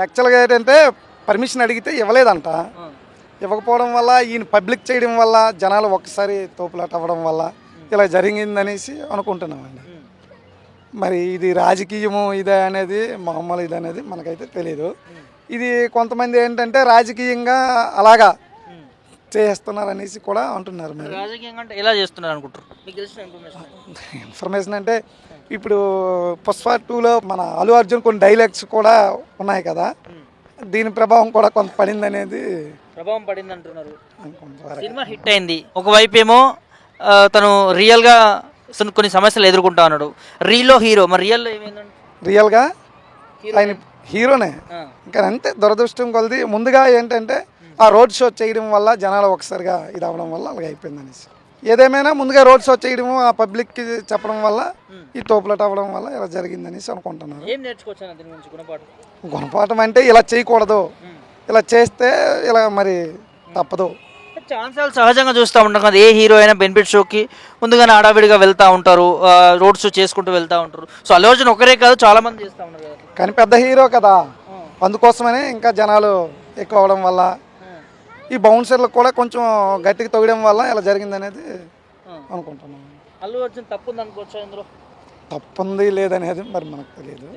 యాక్చువల్గా ఏంటంటే పర్మిషన్ అడిగితే ఇవ్వలేదంట. ఇవ్వకపోవడం వల్ల ఈయన పబ్లిక్ చేయడం వల్ల జనాలు ఒక్కసారి తోపులాట అవ్వడం వల్ల ఇలా జరిగిందనేసి అనుకుంటున్నామండి. మరి ఇది రాజకీయము ఇదే అనేది మామూలు ఇది అనేది మనకైతే తెలియదు. ఇది కొంతమంది ఏంటంటే రాజకీయంగా అలాగా చేస్తున్నారు అనేసి కూడా అంటున్నారు. మరి రాజకీయంగా అంటే ఎలా చేస్తున్నారు అనుకుంటారు? ఇన్ఫర్మేషన్ అంటే ఇప్పుడు పుష్ప 2లో మన అల్లు అర్జున్ కొన్ని డైలాగ్స్ కూడా ఉన్నాయి కదా, దీని ప్రభావం కూడా కొంత పడింది అనేది ప్రభావం పడింది అంటున్నారు. సినిమా హిట్ అయింది, ఒకవైపు ఏమో తను రియల్గా కొన్ని సమస్యలు ఎదుర్కొంటా ఉన్నాడు. రీల్లో హీరో, మరి రియల్లో ఏమైందండి? రియల్గా ఆయన హీరోనే, ఇంకా అంతే దురదృష్టం కొలది. ముందుగా ఏంటంటే ఆ రోడ్ షో చేయడం వల్ల జనాలు ఒకసారిగా ఇది అవ్వడం వల్ల అలాగే అయిపోయింది అనేసి. ఏదేమైనా ముందుగా రోడ్ షో చేయడము ఆ పబ్లిక్కి చెప్పడం వల్ల ఈ తోపులట అవ్వడం వల్ల ఇలా జరిగిందనేసి అనుకుంటున్నాను. ఏం నేర్చుకోవచ్చు దీని గురించి? గుణపాఠం అంటే ఇలా చేయకూడదు, ఇలా చేస్తే ఇలా మరి తప్పదు. ఛాన్సాలు సహజంగా చూస్తూ ఉంటాం కదా, ఏ హీరో అయినా బెనిఫిట్ షోకి ముందుగానే ఆడావిడిగా వెళ్తూ ఉంటారు, రోడ్ షో చేసుకుంటూ వెళ్తూ ఉంటారు. సో అల్లు అర్జున్ ఒకరే కాదు, చాలా మంది చేస్తూ ఉంటారు కదా. కానీ పెద్ద హీరో కదా, అందుకోసమనే ఇంకా జనాలు ఎక్కువ అవడం వల్ల ఈ బౌన్సర్లకు కూడా కొంచెం గట్టిగా తొగడం వల్ల ఇలా జరిగింది అనేది అనుకుంటున్నాను. అల్లు అర్జున్ తప్పుంది అనుకోవచ్చా ఇందులో? తప్పుంది లేదనేది మరి మనకు తెలియదు.